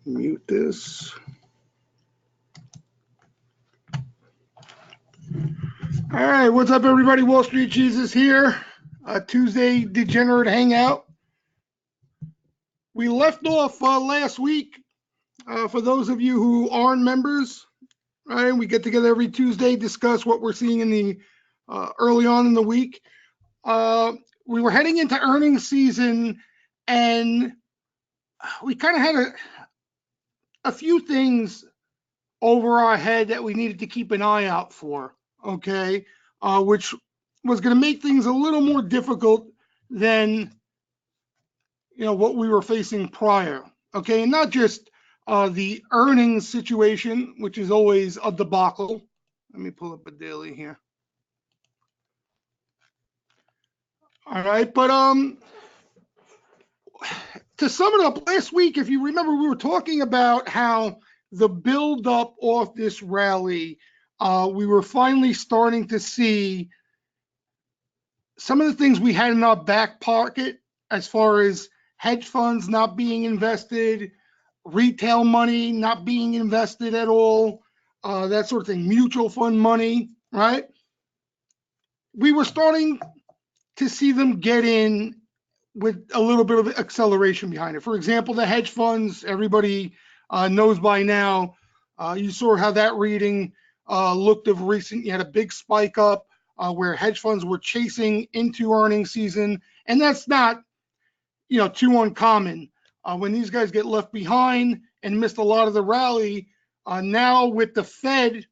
Mute this. All right, what's up, everybody? Wall Street Jesus here. Tuesday Degenerate Hangout. We left off last week. For those of you who aren't members, right? We get together every Tuesday, discuss what we're seeing in the early on in the week. We were heading into earnings season, and we kind of had a few things over our head that we needed to keep an eye out for, okay? Which was going to make things a little more difficult than what we were facing prior, okay? And not just the earnings situation, which is always a debacle. Let me pull up a daily here. All right, but to sum it up, last week, if you remember, we were talking about how the build up off this rally, we were finally starting to see some of the things we had in our back pocket as far as hedge funds not being invested, retail money not being invested at all, that sort of thing, mutual fund money, right? We were starting to see them get in with a little bit of acceleration behind it. For example, the hedge funds, everybody knows by now, you saw how that reading looked of recent. You had a big spike up where hedge funds were chasing into earnings season, and that's not too uncommon. When these guys get left behind and missed a lot of the rally, now with the Fed,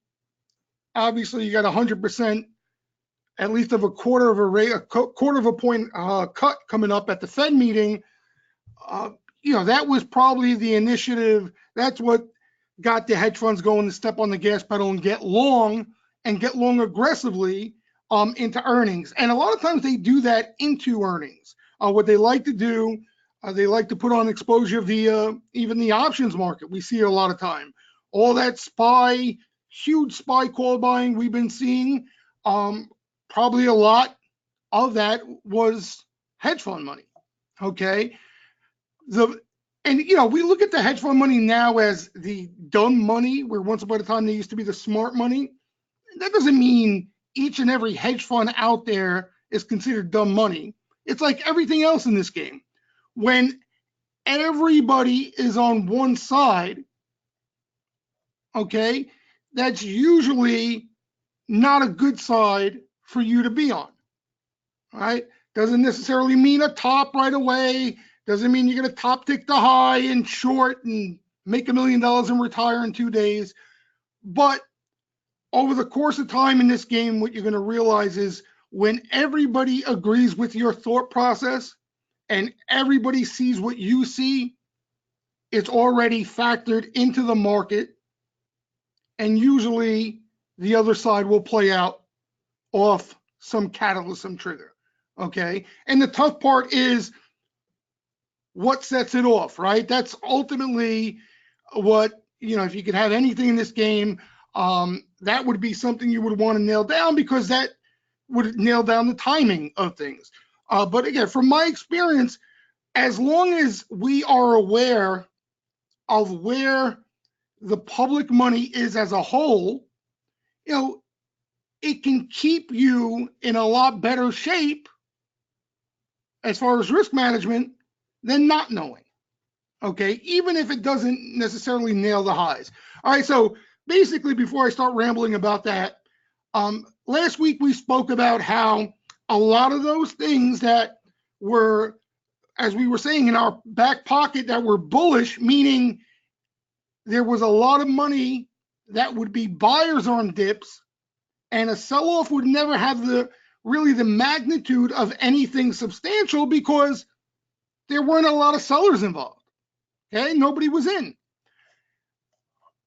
obviously you got 100%, at least of a quarter of a point cut coming up at the Fed meeting. That was probably the initiative. That's what got the hedge funds going to step on the gas pedal and get long aggressively into earnings. And a lot of times they do that into earnings. What they like to do, they like to put on exposure via even the options market. We see it a lot of time. All that huge SPY call buying we've been seeing, probably a lot of that was hedge fund money, okay? We look at the hedge fund money now as the dumb money, where once upon a time they used to be the smart money. That doesn't mean each and every hedge fund out there is considered dumb money. It's like everything else in this game. When everybody is on one side, okay, that's usually not a good side for you to be on, right? Doesn't necessarily mean a top right away. Doesn't mean you're going to top tick the high and short and make $1 million and retire in 2 days. But over the course of time in this game, what you're going to realize is when everybody agrees with your thought process and everybody sees what you see, it's already factored into the market, and usually the other side will play out off some catalyst, some trigger, okay? And the tough part is what sets it off, right? That's ultimately what, if you could have anything in this game, that would be something you would want to nail down, because that would nail down the timing of things. But again, from my experience, as long as we are aware of where the public money is as a whole, it can keep you in a lot better shape as far as risk management than not knowing, okay? Even if it doesn't necessarily nail the highs. All right, so basically, before I start rambling about that, last week we spoke about how a lot of those things that were, as we were saying, in our back pocket that were bullish, meaning there was a lot of money that would be buyers on dips, and a sell-off would never have the magnitude of anything substantial because there weren't a lot of sellers involved. Okay, nobody was in.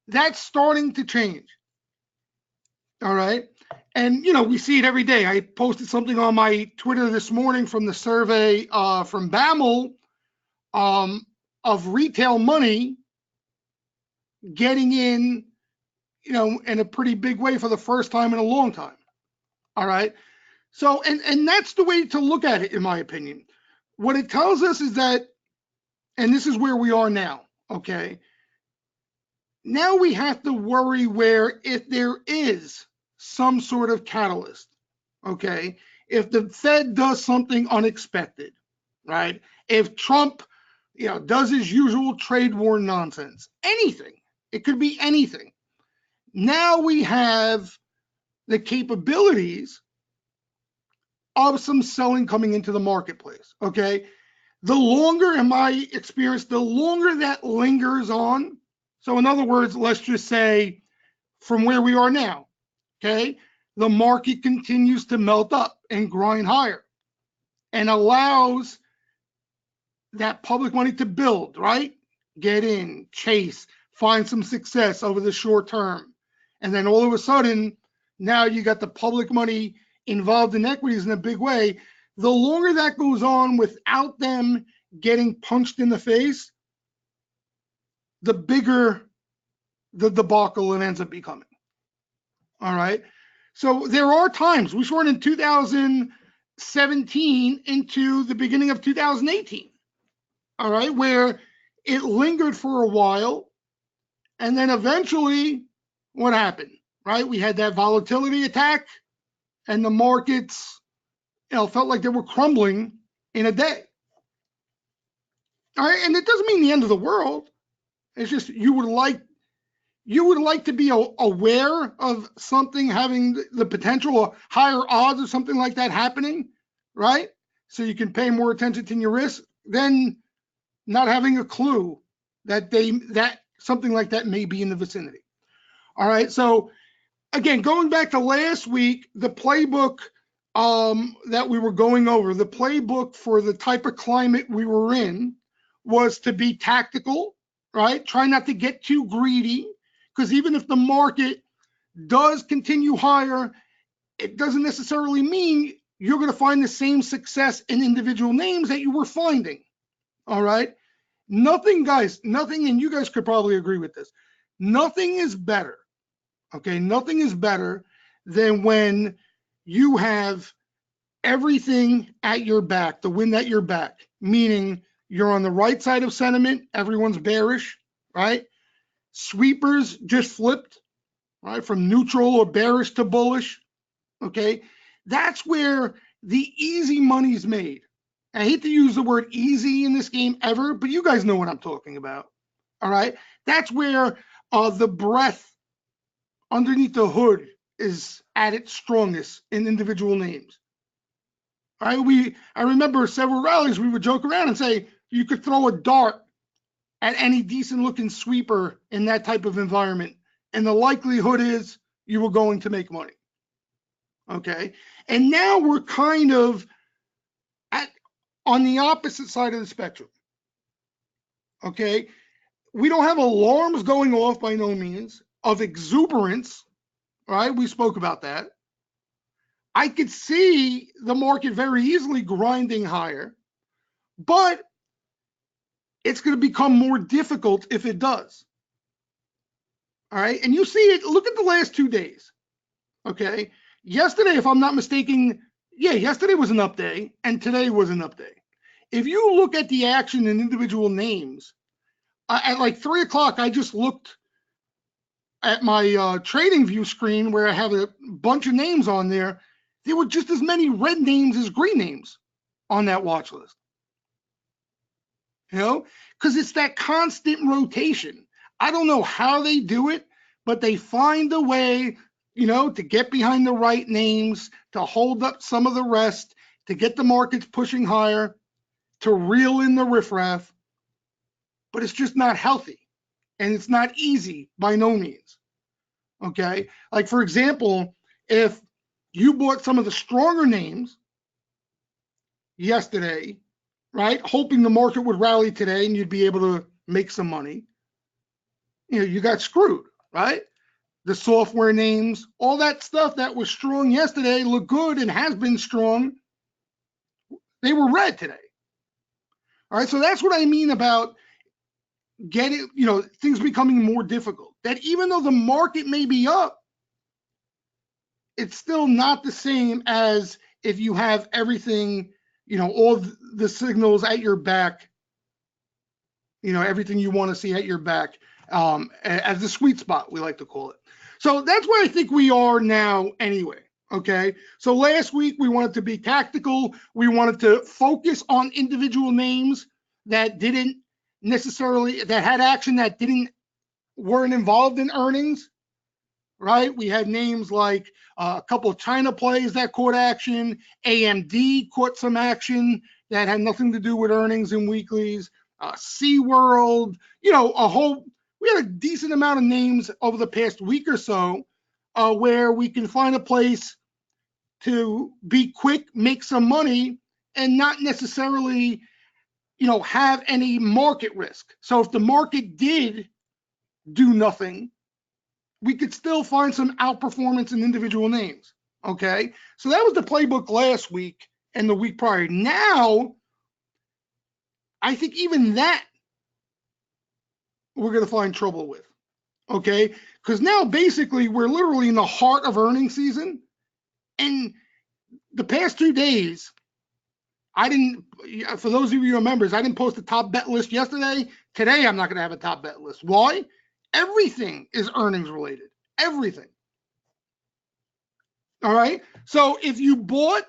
That's starting to change. All right, and we see it every day. I posted something on my Twitter this morning from the survey from BAML of retail money getting in, in a pretty big way for the first time in a long time. All right. So, and that's the way to look at it, in my opinion. What it tells us is that, and this is where we are now, okay? Now we have to worry where if there is some sort of catalyst, okay? If the Fed does something unexpected, right? If Trump, does his usual trade war nonsense, anything, it could be anything. Now we have the capabilities of some selling coming into the marketplace, okay? The longer, in my experience, the longer that lingers on. So in other words, let's just say from where we are now, okay, the market continues to melt up and grind higher and allows that public money to build, right? Get in, chase, find some success over the short term. And then all of a sudden, now you got the public money involved in equities in a big way. The longer that goes on without them getting punched in the face, the bigger the debacle it ends up becoming. All right. So there are times, we saw it in 2017 into the beginning of 2018, all right, where it lingered for a while. And then eventually, what happened, right? We had that volatility attack, and the markets, felt like they were crumbling in a day. All right. And it doesn't mean the end of the world. It's just you would like to be aware of something having the potential or higher odds of something like that happening, right? So you can pay more attention to your risk than not having a clue that something like that may be in the vicinity. All right. So again, going back to last week, the playbook that we were going over, the playbook for the type of climate we were in was to be tactical, right? Try not to get too greedy, because even if the market does continue higher, it doesn't necessarily mean you're going to find the same success in individual names that you were finding. All right. Nothing, and you guys could probably agree with this. Nothing is better. Okay. Nothing is better than when you have everything at your back, the wind at your back, meaning you're on the right side of sentiment, everyone's bearish, right? Sweepers just flipped, right, from neutral or bearish to bullish, okay? That's where the easy money's made. I hate to use the word easy in this game ever, but you guys know what I'm talking about, all right? That's where the breadth underneath the hood is at its strongest in individual names. All right, I remember several rallies we would joke around and say you could throw a dart at any decent looking sweeper in that type of environment, and the likelihood is you were going to make money. Okay. And now we're kind of on the opposite side of the spectrum. Okay. We don't have alarms going off by no means of exuberance, right? We spoke about that. I could see the market very easily grinding higher, but it's going to become more difficult if it does. All right. And you see it, look at the last 2 days. Okay. Yesterday, if I'm not mistaken, yesterday was an up day and today was an up day. If you look at the action in individual names, at like 3 o'clock, I just looked at my trading view screen where I have a bunch of names on there. There were just as many red names as green names on that watch list. Because it's that constant rotation. I don't know how they do it, but they find a way, to get behind the right names, to hold up some of the rest, to get the markets pushing higher, to reel in the riffraff. But it's just not healthy. And it's not easy by no means. Okay. Like, for example, if you bought some of the stronger names yesterday, right, hoping the market would rally today and you'd be able to make some money, you got screwed, right? The software names, all that stuff that was strong yesterday looked good and has been strong. They were red today. All right. So that's what I mean about getting, things becoming more difficult. That even though the market may be up, it's still not the same as if you have everything, all the signals at your back, everything you want to see at your back as the sweet spot, we like to call it. So that's where I think we are now anyway. Okay. So last week we wanted to be tactical. We wanted to focus on individual names that didn't necessarily, that had action that weren't involved in earnings, right? We had names like a couple of China plays that caught action. AMD caught some action that had nothing to do with earnings and weeklies. SeaWorld, we had a decent amount of names over the past week or so where we can find a place to be quick, make some money, and not necessarily, have any market risk. So if the market did do nothing, we could still find some outperformance in individual names. Okay. So that was the playbook last week and the week prior. Now, I think even that we're going to find trouble with. Okay. Because now basically we're literally in the heart of earnings season. And the past 2 days, for those of you members, I didn't post a top bet list yesterday. Today, I'm not going to have a top bet list. Why? Everything is earnings related. Everything. All right. So if you bought,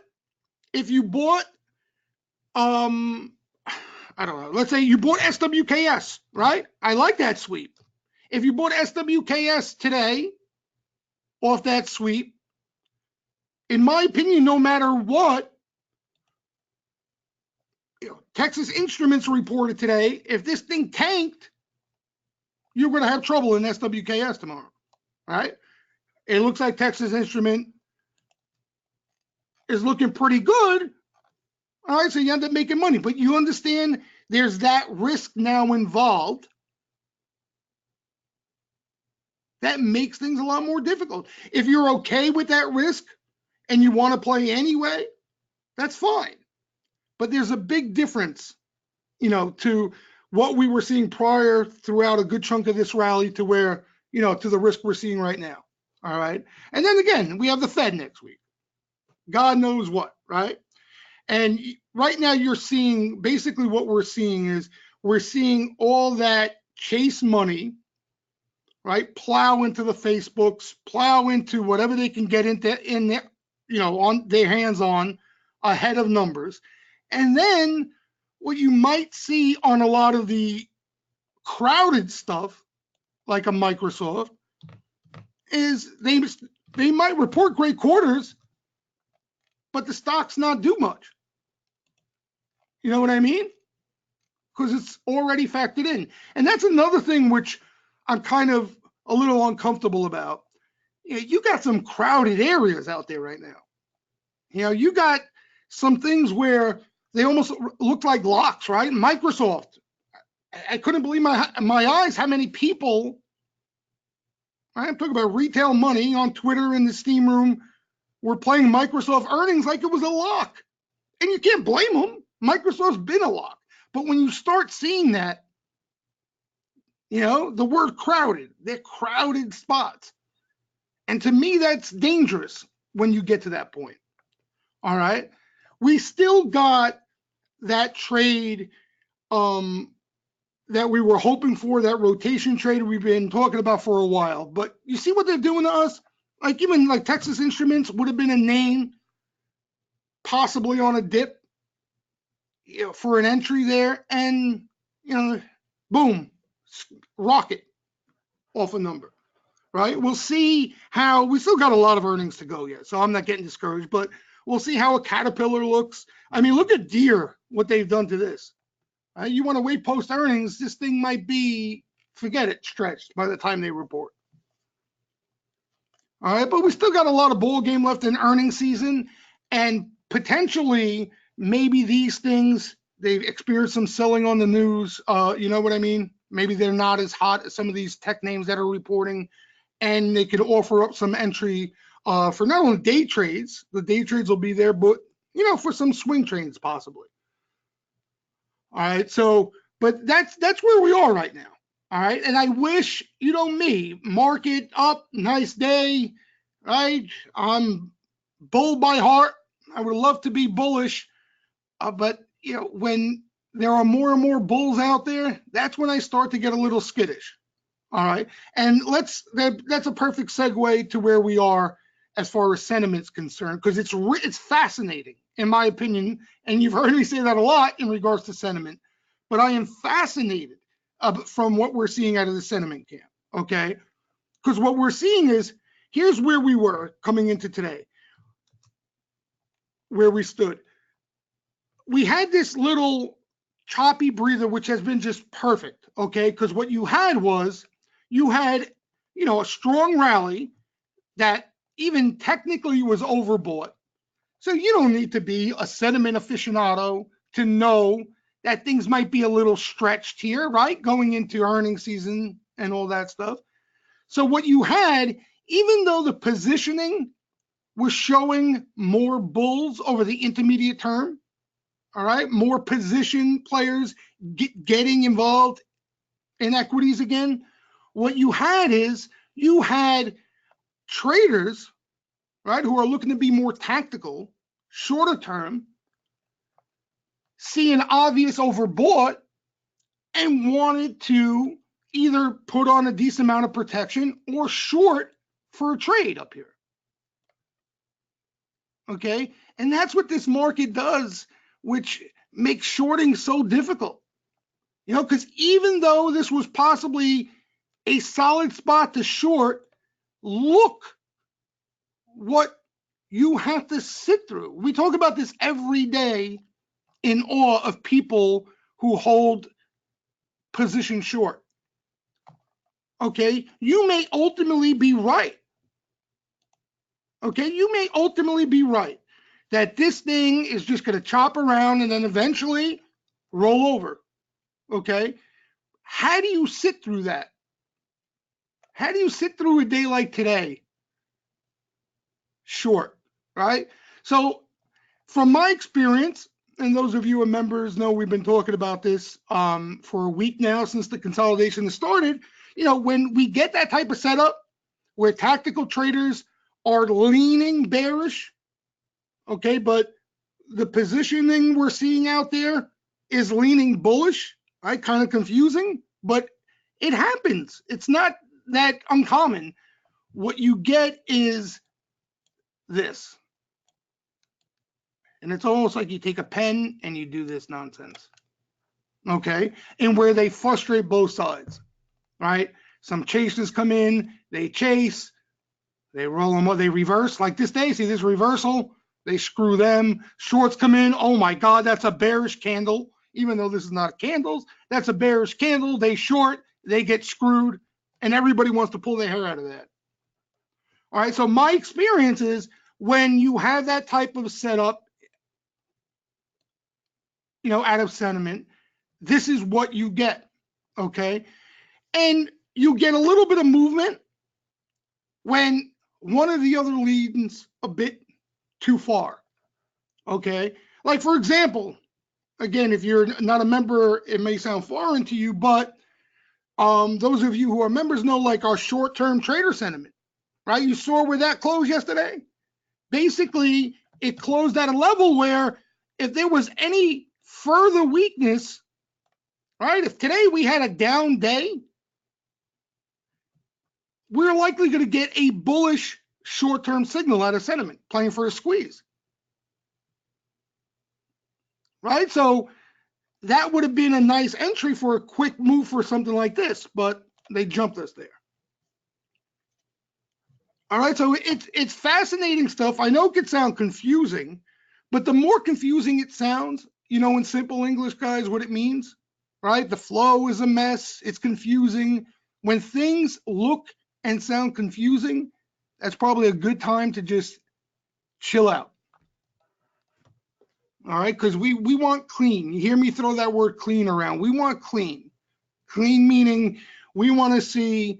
I don't know, let's say you bought SWKS, right? I like that sweep. If you bought SWKS today off that sweep, in my opinion, no matter what, Texas Instruments reported today, if this thing tanked, you're going to have trouble in SWKS tomorrow, right? It looks like Texas Instrument is looking pretty good. All right, so you end up making money, but you understand there's that risk now involved. That makes things a lot more difficult. If you're okay with that risk and you want to play anyway, that's fine. But there's a big difference, to what we were seeing prior throughout a good chunk of this rally to where, to the risk we're seeing right now. All right. And then again, we have the Fed next week. God knows what, right? And right now you're seeing, basically what we're seeing is we're seeing all that chase money, right? Plow into the Facebooks, plow into whatever they can get in there, on their hands on ahead of numbers. And then what you might see on a lot of the crowded stuff, like a Microsoft, is they might report great quarters, but the stock's not do much. You know what I mean? Because it's already factored in. And that's another thing which I'm kind of a little uncomfortable about. You got some crowded areas out there right now. You got some things where they almost look like locks, right? Microsoft. I couldn't believe my eyes how many people, right? I'm talking about retail money on Twitter in the Steam room, were playing Microsoft earnings like it was a lock. And you can't blame them. Microsoft's been a lock. But when you start seeing that, the word crowded, they're crowded spots. And to me, that's dangerous when you get to that point. All right. We still got that trade that we were hoping for, that rotation trade we've been talking about for a while. But you see what they're doing to us? Like even like Texas Instruments would have been a name possibly on a dip, for an entry there, and boom, rocket off a number, right? We'll see how, we still got a lot of earnings to go yet, so I'm not getting discouraged, but we'll see how a Caterpillar looks. I mean, look at Deere, what they've done to this. You want to wait post earnings, this thing might be, forget it, stretched by the time they report. All right, but we still got a lot of ball game left in earnings season, and potentially maybe these things, they've experienced some selling on the news. You know what I mean? Maybe they're not as hot as some of these tech names that are reporting, and they could offer up some entry for not only day trades, the day trades will be there, but for some swing trades possibly. All right, so but that's where we are right now. All right, and I wish, me, market up, nice day, right? I'm bull by heart. I would love to be bullish, but when there are more and more bulls out there, that's when I start to get a little skittish. All right. And that's a perfect segue to where we are as far as sentiment's concerned, because it's fascinating, in my opinion. And you've heard me say that a lot in regards to sentiment, but I am fascinated from what we're seeing out of the sentiment camp. Okay. Because what we're seeing is, here's where we were coming into today, where we stood. We had this little choppy breather, which has been just perfect. Okay. Because what you had was, you had, a strong rally that even technically was overbought. So you don't need to be a sentiment aficionado to know that things might be a little stretched here, right? Going into earnings season and all that stuff. So what you had, even though the positioning was showing more bulls over the intermediate term, all right, more position players getting involved in equities again, what you had is, you had traders, right, who are looking to be more tactical, shorter term, see an obvious overbought and wanted to either put on a decent amount of protection or short for a trade up here. Okay. And that's what this market does, which makes shorting so difficult. Because even though this was possibly a solid spot to short, look what you have to sit through. We talk about this every day in awe of people who hold position short. Okay, you may ultimately be right. Okay, you may ultimately be right that this thing is just going to chop around and then eventually roll over. Okay, how do you sit through that? How do you sit through a day like today? Short, right? So, from my experience, and those of you who are members know we've been talking about this for a week now since the consolidation has started. When we get that type of setup where tactical traders are leaning bearish, okay, but the positioning we're seeing out there is leaning bullish, right? Kind of confusing, but it happens. It's not that uncommon. What you get is this. And it's almost like you take a pen and you do this nonsense. Okay? And where they frustrate both sides, right? Some chasers come in, they chase, they roll them up, they reverse. Like this day, see this reversal? They screw them. Shorts come in, oh my God, that's a bearish candle. Even though this is not candles, that's a bearish candle. They short, they get screwed, and everybody wants to pull their hair out of that. All right, so my experience is, when you have that type of setup, out of sentiment, this is what you get, okay? And you get a little bit of movement when one of the other leans a bit too far, okay? Like, for example, again, if you're not a member, it may sound foreign to you, but those of you who are members know, like, our short-term trader sentiment, right? You saw where that closed yesterday? Basically, it closed at a level where if there was any further weakness, right? If today we had a down day, we're likely going to get a bullish short-term signal out of sentiment, playing for a squeeze, right? So that would have been a nice entry for a quick move for something like this, but they jumped us there. All right, so it's fascinating stuff. I know it could sound confusing, but the more confusing it sounds, in simple English, guys, what it means, right? The flow is a mess. It's confusing. When things look and sound confusing, that's probably a good time to just chill out. All right, because we want clean. You hear me throw that word clean around. We want clean. Clean meaning we want to see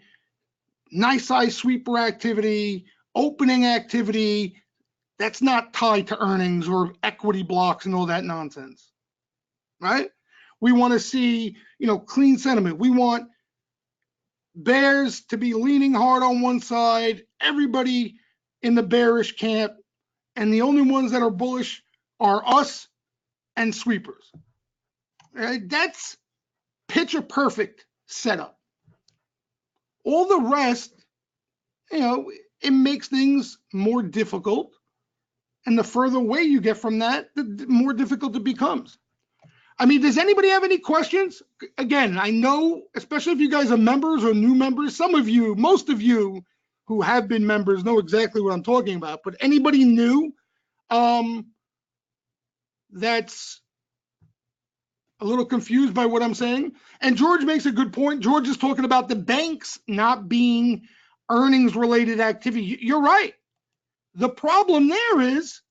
nice size sweeper activity, opening activity that's not tied to earnings or equity blocks and all that nonsense, right? We want to see, clean sentiment. We want bears to be leaning hard on one side, everybody in the bearish camp, and the only ones that are bullish are us and sweepers. Right? That's picture perfect setup. All the rest, it makes things more difficult. And the further away you get from that, the more difficult it becomes. I mean, does anybody have any questions? Again, I know, especially if you guys are members or new members, some of you, most of you who have been members know exactly what I'm talking about. But anybody new that's a little confused by what I'm saying? And George makes a good point. George is talking about the banks not being earnings-related activity. You're right. The problem there is,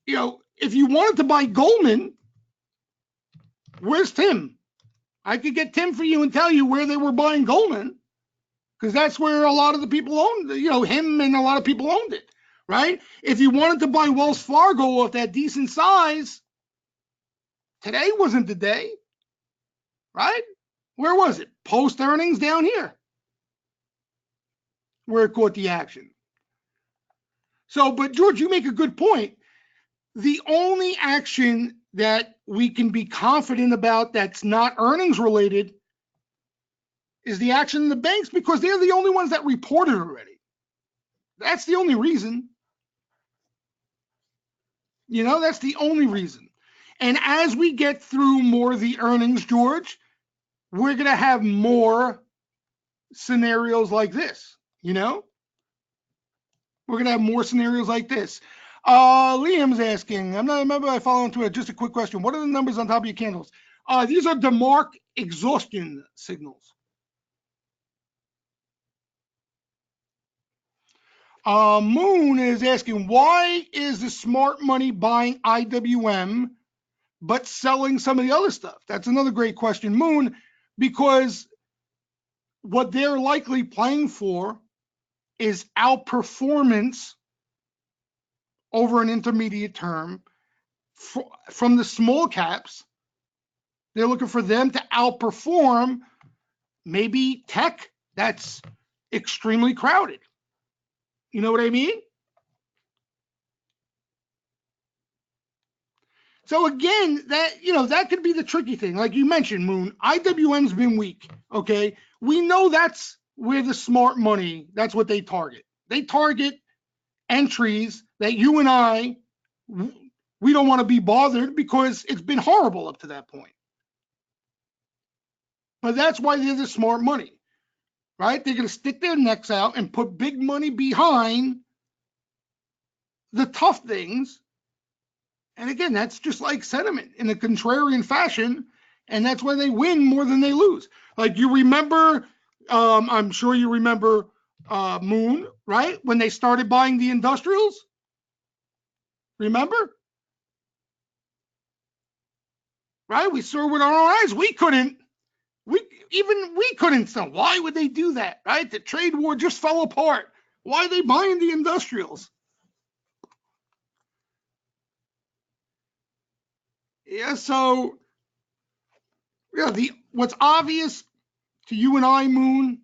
if you wanted to buy Goldman, where's Tim? I could get Tim for you and tell you where they were buying Goldman, because that's where a lot of the people owned, him and a lot of people owned it, right? If you wanted to buy Wells Fargo of that decent size, today wasn't the day, right? Where was it? Post earnings down here, where it caught the action. So, but George, you make a good point. The only action that we can be confident about that's not earnings related is the action in the banks, because they're the only ones that reported already. That's the only reason. That's the only reason. And as we get through more of the earnings, George, we're going to have more scenarios like this, We're going to have more scenarios like this. Liam's asking, I'm not a member, I follow into it. Just a quick question. What are the numbers on top of your candles? These are DeMark exhaustion signals. Moon is asking, why is the smart money buying IWM but selling some of the other stuff? That's another great question, Moon, because what they're likely playing for is outperformance over an intermediate term from the small caps. They're looking for them to outperform maybe tech that's extremely crowded. You know what I mean? So again, that could be the tricky thing. Like you mentioned, Moon, IWM's been weak, okay? We know that's where the smart money, that's what they target. They target entries that you and I, we don't want to be bothered because it's been horrible up to that point. But that's why they're the smart money, right? They're going to stick their necks out and put big money behind the tough things. And again, that's just like sentiment in a contrarian fashion. And that's why they win more than they lose. Like you remember, I'm sure you remember Moon, right? When they started buying the industrials. Remember? Right? We saw with our own eyes. We couldn't tell. Why would they do that? Right? The trade war just fell apart. Why are they buying the industrials? Yeah, so what's obvious to you and I, Moon,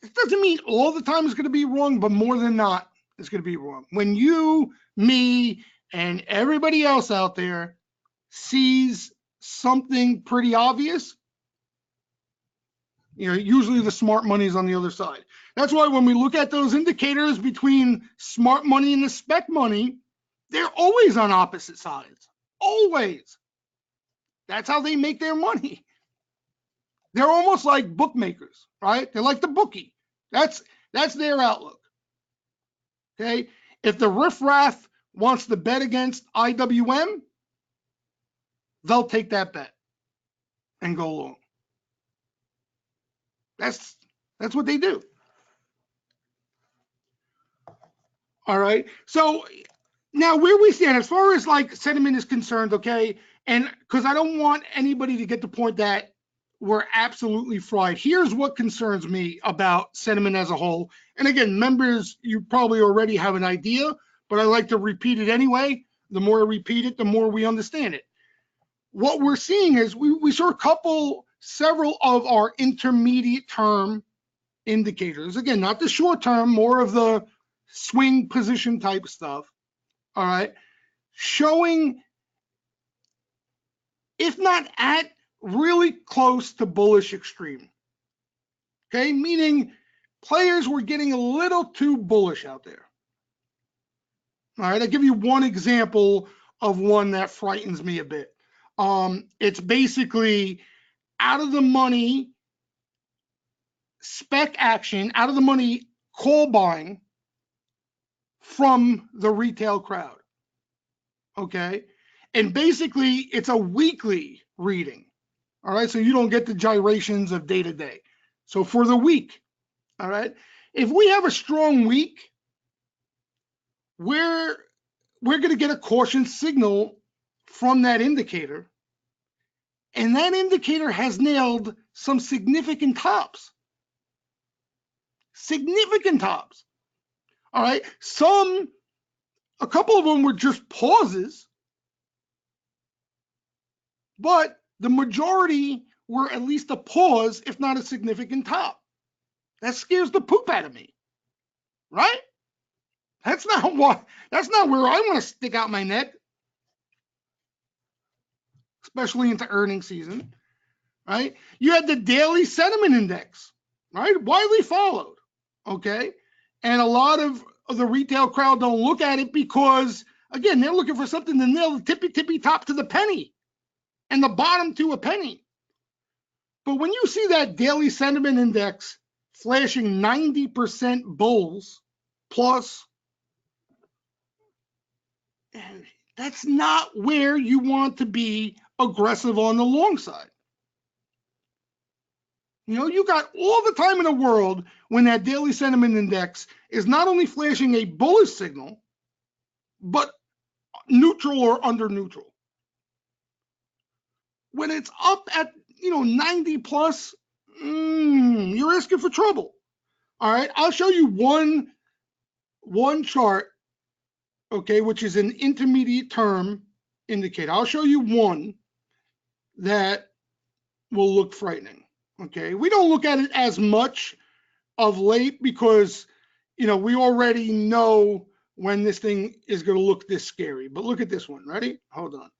it doesn't mean all the time it's going to be wrong, but more than not, it's going to be wrong. When you, me, and everybody else out there sees something pretty obvious, usually the smart money is on the other side. That's why when we look at those indicators between smart money and the spec money, they're always on opposite sides. Always. That's how they make their money. They're almost like bookmakers, right? They're like the bookie. That's their outlook. Okay? If the riffraff wants to bet against IWM, they'll take that bet and go along. That's what they do. All right. So now where we stand as far as like sentiment is concerned, okay, and because I don't want anybody to get the point that we're absolutely fried. Here's what concerns me about sentiment as a whole. And again, members, you probably already have an idea, but I like to repeat it anyway. The more I repeat it, the more we understand it. What we're seeing is we saw several of our intermediate term indicators. Again, not the short term, more of the swing position type stuff. All right. Showing, if not at, really close to bullish extreme. Okay, meaning players were getting a little too bullish out there. All right, I'll give you one example of one that frightens me a bit. It's basically out of the money spec action, out of the money call buying from the retail crowd. Okay, and basically it's a weekly reading. All right, so you don't get the gyrations of day to day. So for the week, all right, if we have a strong week, we're going to get a caution signal from that indicator, and that indicator has nailed some significant tops. Significant tops. All right, a couple of them were just pauses, but the majority were at least a pause, if not a significant top. That scares the poop out of me, right? That's not where I want to stick out my neck, especially into earnings season, right? You had the daily sentiment index, right? Widely followed, okay? And a lot of the retail crowd don't look at it because, again, they're looking for something to nail the tippy top to the penny and the bottom to a penny. But when you see that daily sentiment index flashing 90% bulls plus, that's not where you want to be aggressive on the long side. You know, you got all the time in the world when that daily sentiment index is not only flashing a bullish signal, but neutral or under neutral. When it's up at, 90 plus, you're asking for trouble. All right, I'll show you one chart, okay, which is an intermediate term indicator. I'll show you one that will look frightening. Okay, we don't look at it as much of late because, we already know when this thing is going to look this scary. But look at this one. Ready? Hold on.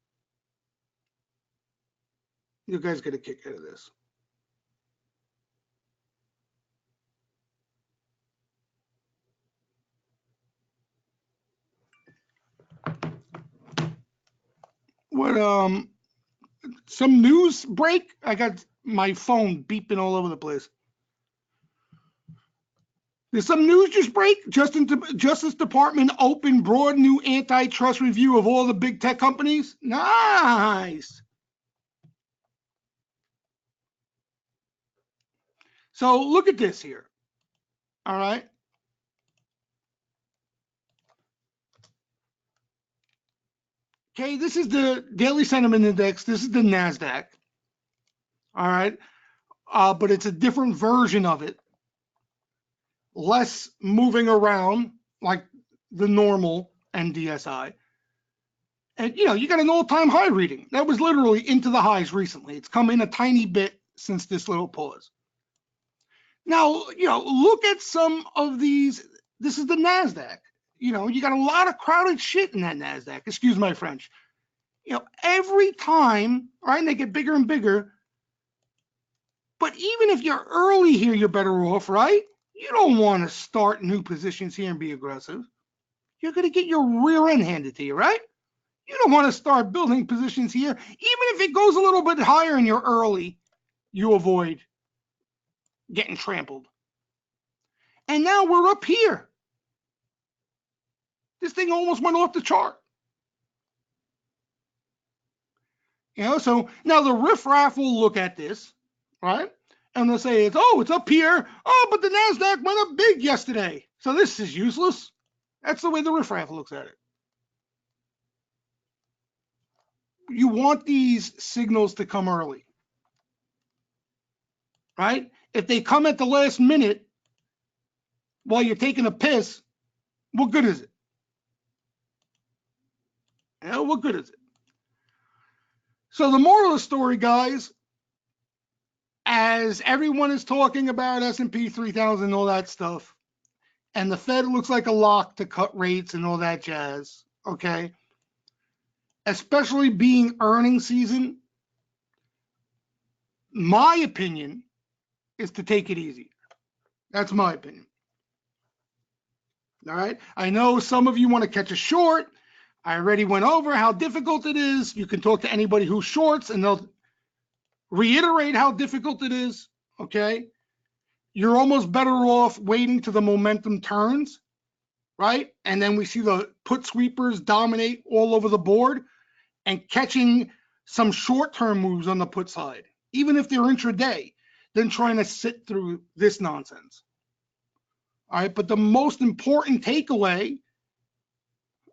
You guys get a kick out of this. What some news break? I got my phone beeping all over the place. Did some news just break? Justice Department opened broad new antitrust review of all the big tech companies. Nice. So look at this here. All right. Okay, this is the daily sentiment index. This is the NASDAQ. All right. But it's a different version of it. Less moving around like the normal NDSI. And, you got an all-time high reading. That was literally into the highs recently. It's come in a tiny bit since this little pause. Now, look at some of these. This is the NASDAQ. You got a lot of crowded shit in that NASDAQ. Excuse my French. Every time, right, and they get bigger and bigger. But even if you're early here, you're better off, right? You don't want to start new positions here and be aggressive. You're going to get your rear end handed to you, right? You don't want to start building positions here. Even if it goes a little bit higher and you're early, you avoid getting trampled. And now we're up here. This thing almost went off the chart. So now the riffraff will look at this, right? And they'll say, it's up here. Oh, but the NASDAQ went up big yesterday. So this is useless. That's the way the riffraff looks at it. You want these signals to come early, right? If they come at the last minute while you're taking a piss, what good is it? What good is it? So the moral of the story, guys, as everyone is talking about S&P 3000 and all that stuff, and the Fed looks like a lock to cut rates and all that jazz, okay? Especially being earnings season, my opinion is to take it easy. That's my opinion. All right. I know some of you want to catch a short. I already went over how difficult it is. You can talk to anybody who shorts and they'll reiterate how difficult it is. Okay. You're almost better off waiting till the momentum turns, right? And then we see the put sweepers dominate all over the board and catching some short-term moves on the put side, even if they're intraday, than trying to sit through this nonsense. All right, but the most important takeaway,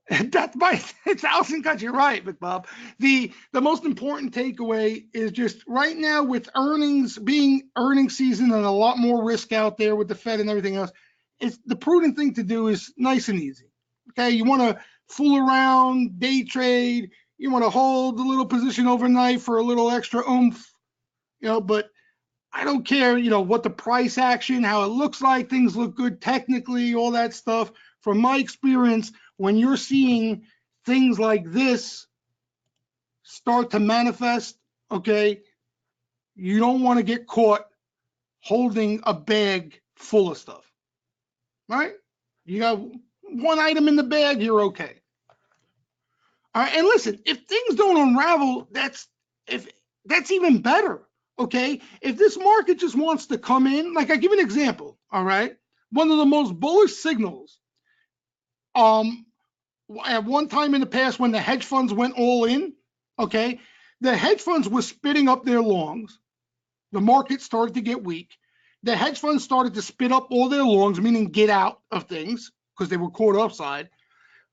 that's my 1,000 cuts, you're right, McBob. The most important takeaway is just right now with earnings being earnings season and a lot more risk out there with the Fed and everything else, it's the prudent thing to do is nice and easy. Okay, you want to fool around, day trade, you want to hold a little position overnight for a little extra oomph, but I don't care, what the price action, how it looks like, things look good technically, all that stuff. From my experience, when you're seeing things like this start to manifest, okay, you don't want to get caught holding a bag full of stuff, right? You got one item in the bag, you're okay. All right, and listen, if things don't unravel, that's even better. Okay, if this market just wants to come in, like I give an example, all right, one of the most bullish signals, at one time in the past when the hedge funds went all in, okay, the hedge funds were spitting up their longs. The market started to get weak. The hedge funds started to spit up all their longs, meaning get out of things because they were caught upside.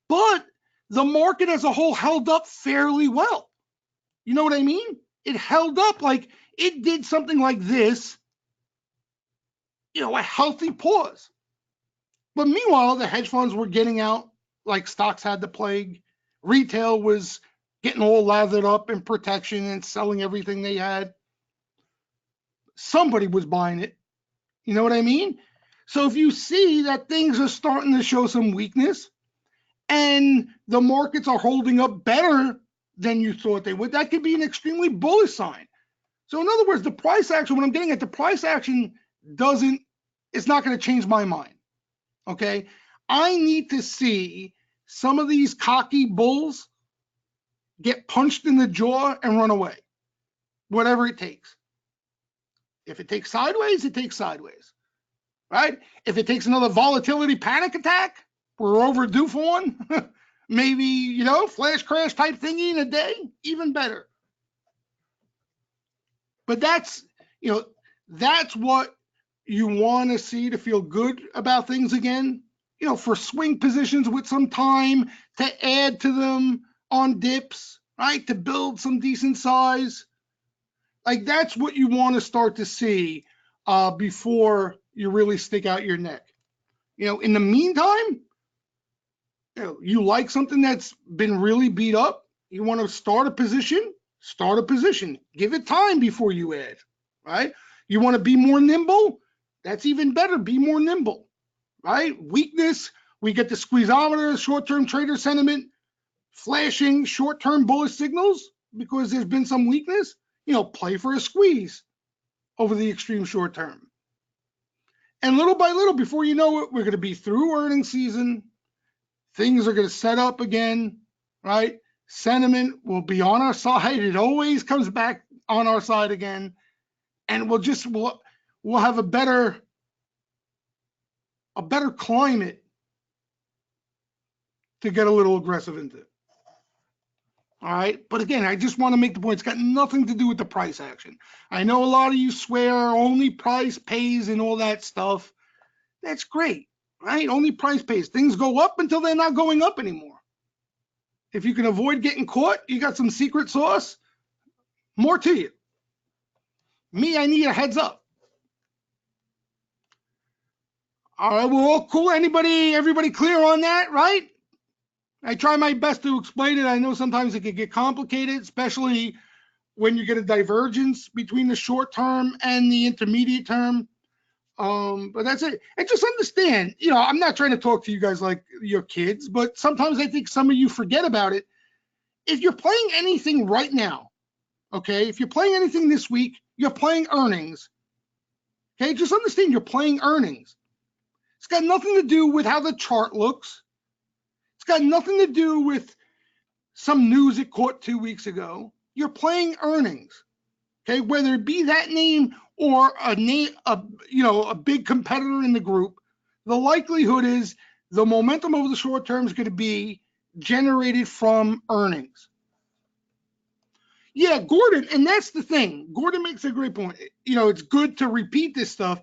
But the market as a whole held up fairly well. You know what I mean? It held up like it did something like this, a healthy pause. But meanwhile, the hedge funds were getting out like stocks had the plague. Retail was getting all lathered up in protection and selling everything they had. Somebody was buying it. You know what I mean? So if you see that things are starting to show some weakness and the markets are holding up better than you thought they would, that could be an extremely bullish sign. So in other words, the price action, what I'm getting at, the price action it's not going to change my mind. Okay. I need to see some of these cocky bulls get punched in the jaw and run away, whatever it takes. If it takes sideways, it takes sideways, right? If it takes another volatility panic attack, we're overdue for one. Maybe, flash crash type thingy in a day, even better. But that's what you want to see to feel good about things again. For swing positions with some time to add to them on dips, right? To build some decent size. Like that's what you want to start to see before you really stick out your neck. In the meantime, you like something that's been really beat up, you want to start a position, give it time before you add, right? You want to be more nimble, that's even better, be more nimble, right? Weakness, we get the squeezometer, short-term trader sentiment, flashing short-term bullish signals because there's been some weakness, play for a squeeze over the extreme short term. And little by little, before you know it, we're going to be through earnings season. Things are going to set up again, right? Sentiment will be on our side. It always comes back on our side again. And we'll have a better climate to get a little aggressive into. All right. But again, I just want to make the point. It's got nothing to do with the price action. I know a lot of you swear only price pays and all that stuff. That's great, right? Only price pays. Things go up until they're not going up anymore. If you can avoid getting caught, you got some secret sauce, more to you. Me, I need a heads up. All right, we're all cool. Everybody clear on that, right? I try my best to explain it. I know sometimes it can get complicated, especially when you get a divergence between the short term and the intermediate term. But that's it. And just understand, I'm not trying to talk to you guys like your kids, but sometimes I think some of you forget about it. If you're playing anything right now, okay, if you're playing anything this week, you're playing earnings. Okay, just understand you're playing earnings. It's got nothing to do with how the chart looks. It's got nothing to do with some news it caught 2 weeks ago. You're playing earnings, okay? Whether it be that name or a name, a big competitor in the group, the likelihood is the momentum over the short term is going to be generated from earnings. Yeah, Gordon, and that's the thing. Gordon makes a great point. It's good to repeat this stuff.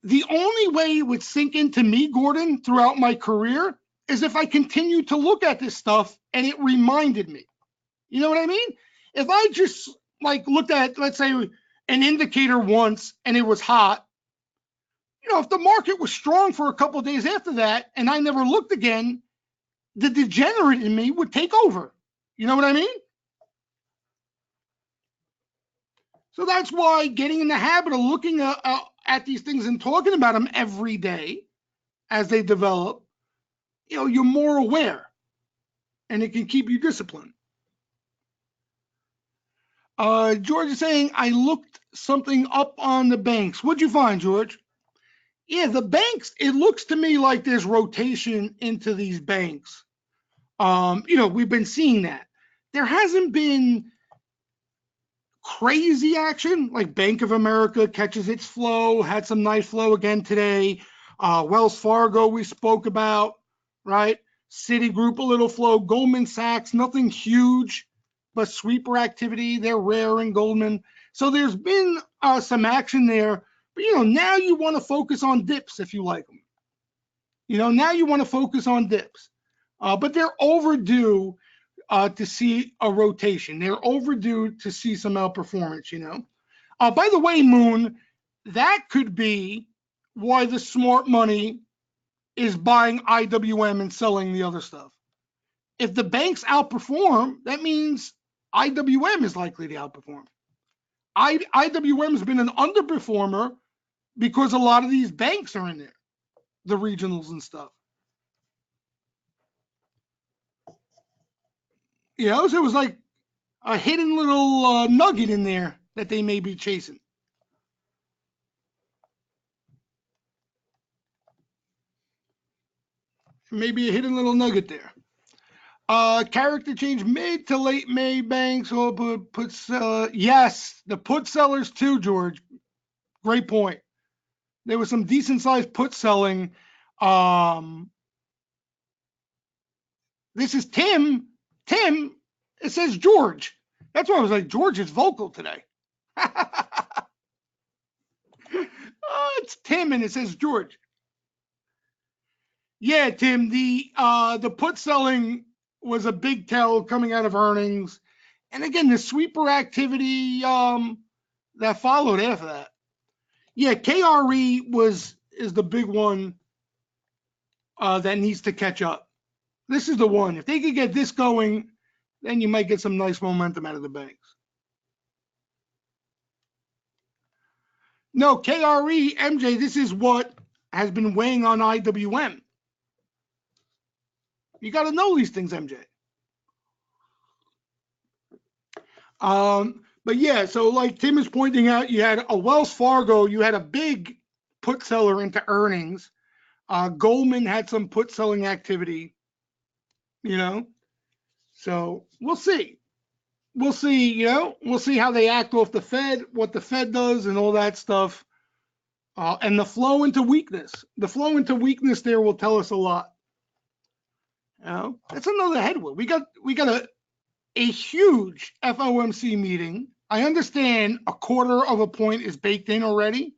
The only way it would sink into me, Gordon, throughout my career is if I continued to look at this stuff and it reminded me. You know what I mean? If I just looked at, let's say, an indicator once and it was hot, if the market was strong for a couple of days after that and I never looked again, the degenerate in me would take over. You know what I mean? So that's why getting in the habit of looking at these things and talking about them every day as they develop, you're more aware and it can keep you disciplined. George is saying, I looked something up on the banks. What'd you find, George? Yeah, the banks, it looks to me like there's rotation into these banks. We've been seeing that. There hasn't been crazy action, like Bank of America catches its flow, had some nice flow again today. Wells Fargo, we spoke about, right? Citigroup, a little flow. Goldman Sachs, nothing huge, but sweeper activity. They're rare in Goldman. So there's been some action there. But, now you want to focus on dips if you like them. Now you want to focus on dips. But they're overdue to see a rotation. They're overdue to see some outperformance, By the way, Moon, that could be why the smart money is buying IWM and selling the other stuff. If the banks outperform, that means IWM is likely to outperform. IWM has been an underperformer because a lot of these banks are in there, the regionals and stuff. So it was like a hidden little nugget in there that they may be chasing. Maybe a hidden little nugget there. Character change mid to late May banks or puts yes, the put sellers too, George. Great point. There was some decent sized put selling. This is Tim. Tim, it says George. That's why I was like, George is vocal today. It's Tim and it says George. Yeah, Tim, the put selling was a big tell coming out of earnings. And again, the sweeper activity that followed after that. Yeah, KRE is the big one that needs to catch up. This is the one. If they could get this going, then you might get some nice momentum out of the banks. No, KRE, MJ, this is what has been weighing on IWM. You got to know these things, MJ. But yeah, so like Tim is pointing out, you had a Wells Fargo, you had a big put seller into earnings. Goldman had some put selling activity, So we'll see. We'll see, we'll see how they act off the Fed, what the Fed does and all that stuff. And the flow into weakness. The flow into weakness there will tell us a lot. That's another headwind. We got a huge FOMC meeting. I understand a quarter of a point is baked in already,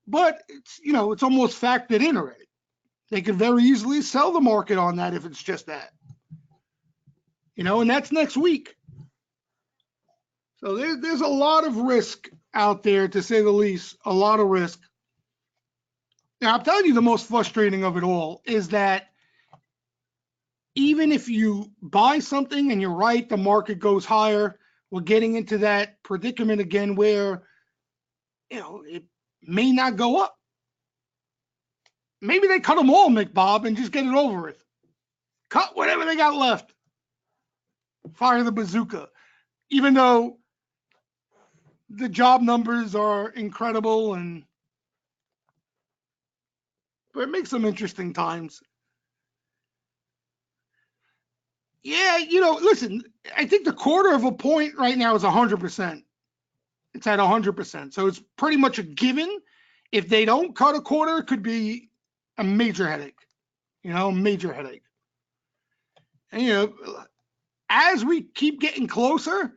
but it's almost factored in already. They could very easily sell the market on that if it's just that. And that's next week. So there's a lot of risk out there, to say the least, a lot of risk. Now, I'm telling you, the most frustrating of it all is that even if you buy something and you're right, the market goes higher, we're getting into that predicament again where, it may not go up. Maybe they cut them all, McBob, and just get it over with. Cut whatever they got left. Fire the bazooka. Even though the job numbers are incredible and but it makes some interesting times. Yeah, listen, I think the quarter of a point right now is 100%. It's at 100%. So it's pretty much a given. If they don't cut a quarter, it could be a major headache, major headache. And, as we keep getting closer,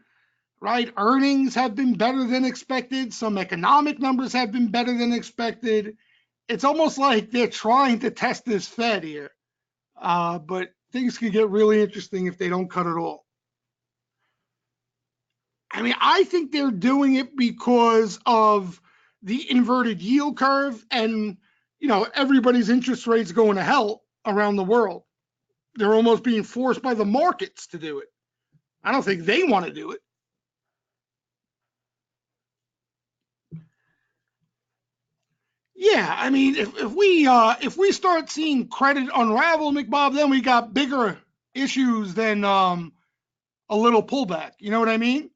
right, earnings have been better than expected. Some economic numbers have been better than expected. It's almost like they're trying to test this Fed here. But things can get really interesting if they don't cut it all. I mean, I think they're doing it because of the inverted yield curve and, everybody's interest rates going to hell around the world. They're almost being forced by the markets to do it. I don't think they want to do it. Yeah, I mean, if we start seeing credit unravel, McBob, then we got bigger issues than a little pullback. You know what I mean?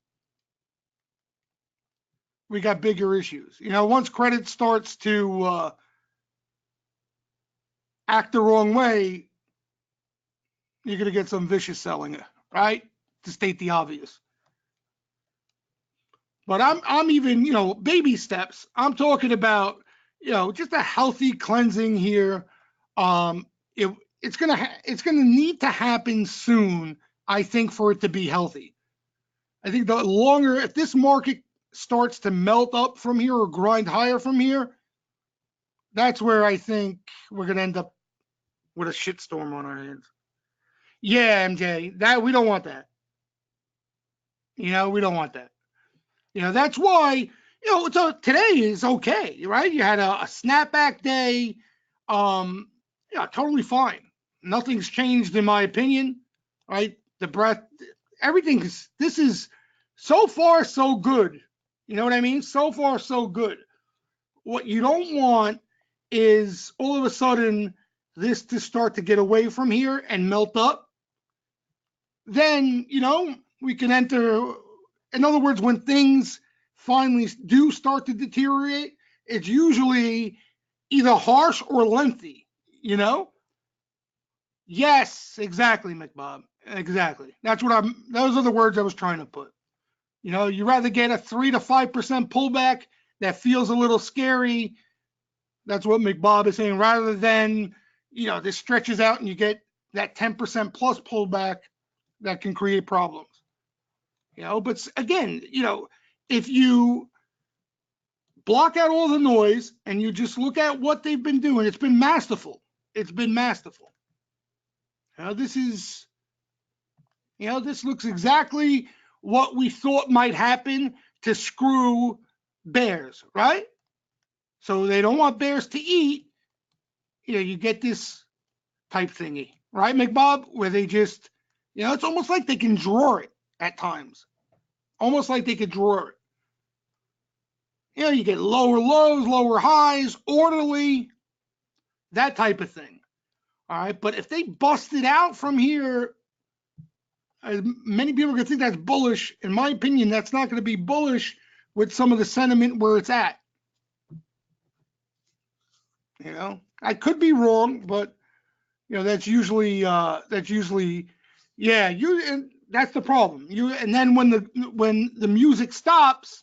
We got bigger issues. Once credit starts to act the wrong way, you're going to get some vicious selling, right? To state the obvious. But I'm even, baby steps. I'm talking about, just a healthy cleansing here. It's gonna need to happen soon, I think, for it to be healthy. I think the longer, if this market starts to melt up from here or grind higher from here, that's where I think we're gonna end up with a shitstorm on our hands. Yeah, MJ, that we don't want that. We don't want that. That's why, so today is okay, right? You had a snapback day. Yeah, totally fine. Nothing's changed in my opinion, right? The breath, this is so far so good. You know what I mean? So far so good. What you don't want is all of a sudden this to start to get away from here and melt up. Then, we can enter, in other words, when things finally do start to deteriorate, it's usually either harsh or lengthy, Yes, exactly, McBob. Exactly. Those are the words I was trying to put. You rather get a 3 to 5% pullback that feels a little scary. That's what McBob is saying, rather than, this stretches out and you get that 10% plus pullback that can create problems. But again, if you block out all the noise and you just look at what they've been doing, it's been masterful. It's been masterful. This looks exactly what we thought might happen to screw bears, right? So they don't want bears to eat. You get this type thingy, right, McBob, where they just, it's almost like they can draw it at times. Almost like they could draw it. You get lower lows, lower highs, orderly, that type of thing. All right, but if they bust it out from here, many people can think that's bullish. In my opinion, that's not going to be bullish with some of the sentiment where it's at. I could be wrong, but that's usually yeah. And that's the problem. And then when the music stops,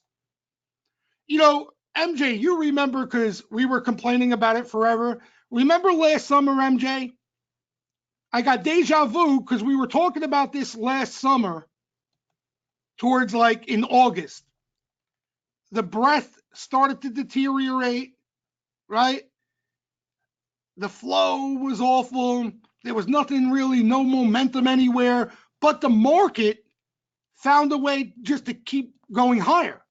MJ, you remember, because we were complaining about it forever. Remember last summer, MJ? I got deja vu because we were talking about this last summer towards like in August. The breath started to deteriorate, right? The flow was awful. There was nothing really, no momentum anywhere, but the market found a way just to keep going higher,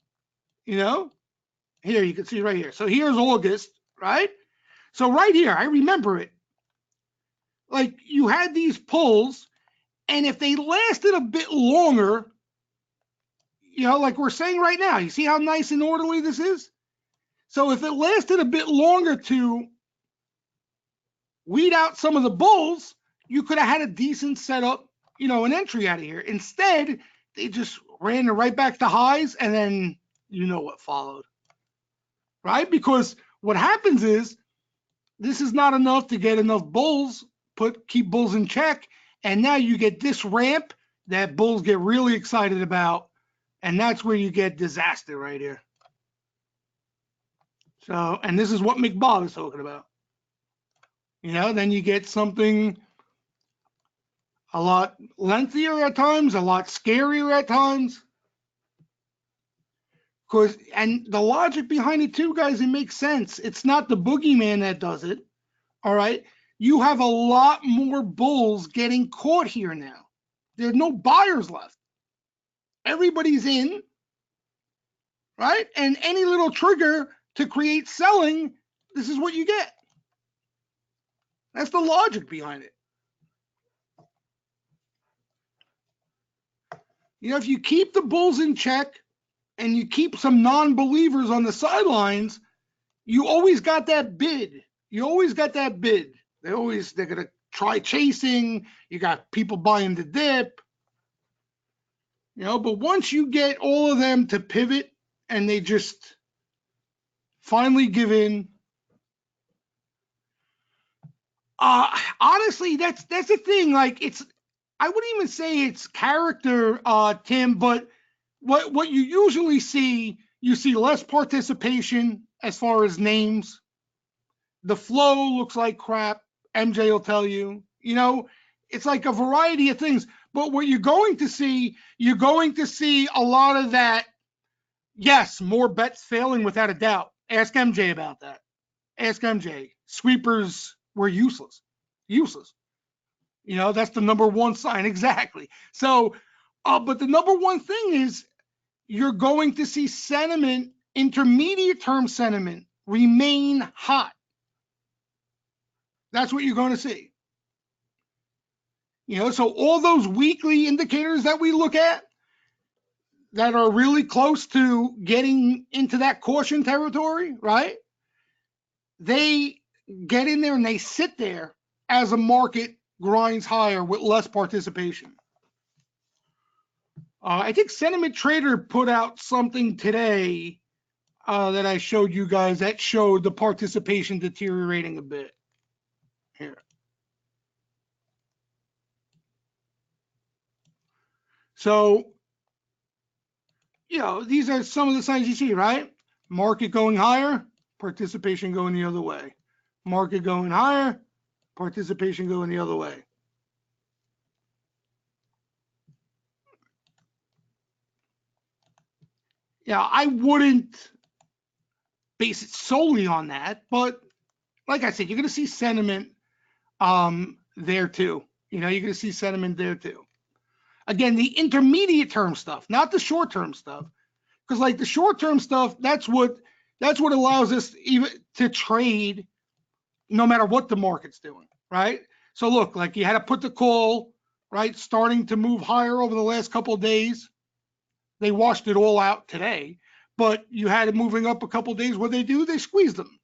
Here, you can see right here. So here's August, right? So right here, I remember it. Like, you had these pulls, and if they lasted a bit longer, like we're saying right now, you see how nice and orderly this is? So if it lasted a bit longer to weed out some of the bulls, you could have had a decent setup, an entry out of here. Instead, they just ran it right back to highs, and then what followed, right? Because what happens is this is not enough to get enough bulls, keep bulls in check. And now you get this ramp that bulls get really excited about. And that's where you get disaster right here. So, and this is what McBob is talking about. Then you get something a lot lengthier at times, a lot scarier at times. And the logic behind it too, guys, it makes sense. It's not the boogeyman that does it. All right. You have a lot more bulls getting caught here now. There's no buyers left. Everybody's in, right? And any little trigger to create selling, this is what you get. That's the logic behind it. If you keep the bulls in check and you keep some non-believers on the sidelines, you always got that bid. You always got that bid. They're going to try chasing. You got people buying the dip. But once you get all of them to pivot and they just finally give in, honestly, that's the thing. Like, I wouldn't even say it's character, Tim, but what you usually see, you see less participation as far as names. The flow looks like crap. MJ will tell you. It's like a variety of things. But what you're going to see a lot of that. Yes, more bets failing without a doubt. Ask MJ about that. Ask MJ. Sweepers were useless. Useless. That's the number one sign. Exactly. So, but the number one thing is you're going to see sentiment, intermediate term sentiment, remain hot. That's what you're going to see. So all those weekly indicators that we look at that are really close to getting into that caution territory, right? They get in there and they sit there as a market grinds higher with less participation. I think Sentiment Trader put out something today that I showed you guys that showed the participation deteriorating a bit. Here. So, these are some of the signs you see, right? Market going higher, participation going the other way. Market going higher, participation going the other way. I wouldn't base it solely on that, but like I said, you're going to see sentiment there too. You're going to see sentiment there too. Again, the intermediate term stuff, not the short term stuff, because like the short term stuff, that's what allows us even to trade no matter what the market's doing, right? So look, like you had to put the call, right, starting to move higher over the last couple of days. They washed it all out today, but you had it moving up a couple of days. What they do, they squeeze them,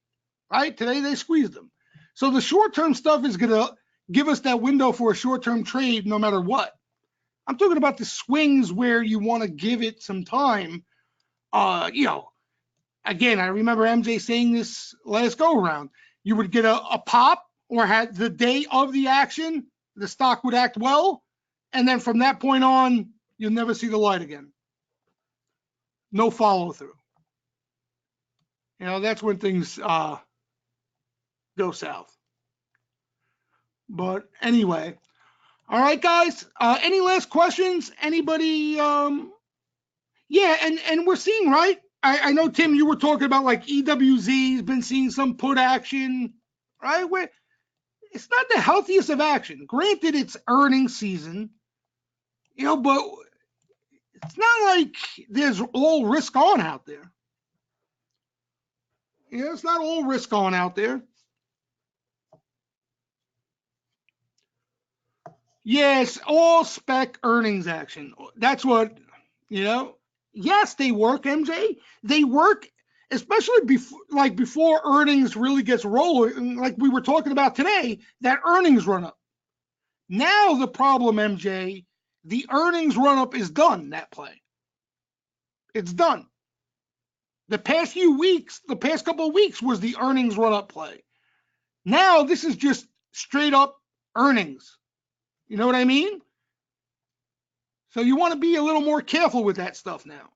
right? Today they squeezed them. So the short-term stuff is going to give us that window for a short-term trade no matter what. I'm talking about the swings where you want to give it some time. Again, I remember MJ saying this last go around. You would get a pop or had the day of the action, the stock would act well, and then from that point on, you'll never see the light again. No follow through. That's when things go south. But anyway, all right, guys. Any last questions? Anybody? Yeah, and we're seeing, right? I know, Tim, you were talking about like EWZ's been seeing some put action, right? Where it's not the healthiest of action. Granted, it's earnings season, but it's not like there's all risk on out there. It's not all risk on out there. Yes, all spec earnings action. That's what, Yes, they work, MJ. They work, especially before earnings really gets rolling, like we were talking about today, that earnings run up. Now the problem, MJ, the earnings run up is done, that play. It's done. The past couple of weeks was the earnings run up play. Now this is just straight up earnings. You know what I mean? So you want to be a little more careful with that stuff now.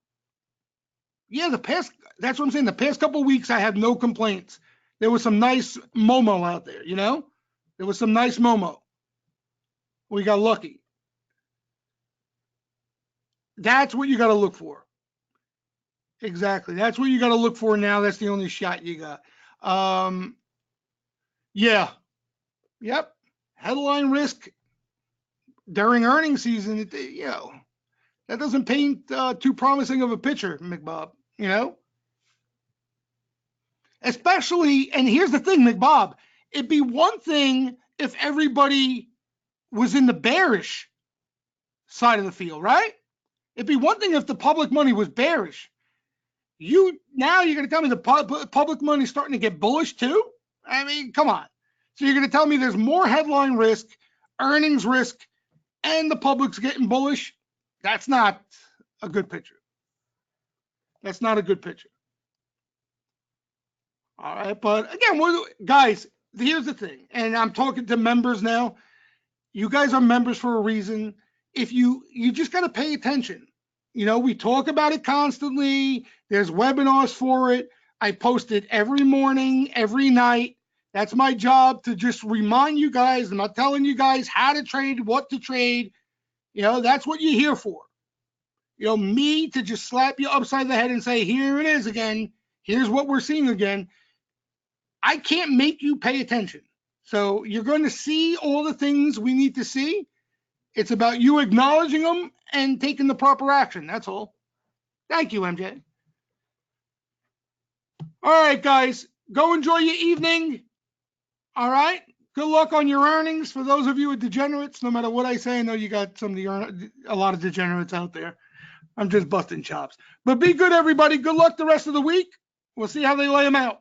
Yeah, that's what I'm saying. The past couple of weeks, I have no complaints. There was some nice Momo out there, you know? There was some nice Momo. We got lucky. That's what you got to look for. Exactly. That's what you got to look for now. That's the only shot you got. Yeah. Yep. Headline risk during earnings season, that doesn't paint too promising of a picture, McBob, you know? Especially, and here's the thing, McBob, it'd be one thing if everybody was in the bearish side of the field, right? It'd be one thing if the public money was bearish. Now you're going to tell me the public money is starting to get bullish too? I mean, come on. So you're going to tell me there's more headline risk, earnings risk, and the public's getting bullish? That's not a good picture. That's not a good picture. All right, but again, guys, here's the thing, and I'm talking to members now. You guys are members for a reason. If you just got to pay attention. You know, we talk about it constantly. There's webinars for it. I post it every morning, every night. That's my job, to just remind you guys. I'm not telling you guys how to trade, what to trade. You know, that's what you're here for. You know, me to just slap you upside the head and say, here it is again. Here's what we're seeing again. I can't make you pay attention. So you're going to see all the things we need to see. It's about you acknowledging them and taking the proper action. That's all. Thank you, MJ. All right, guys, go enjoy your evening. All right. Good luck on your earnings. For those of you with degenerates, no matter what I say, I know you got a lot of degenerates out there. I'm just busting chops. But be good, everybody. Good luck the rest of the week. We'll see how they lay them out.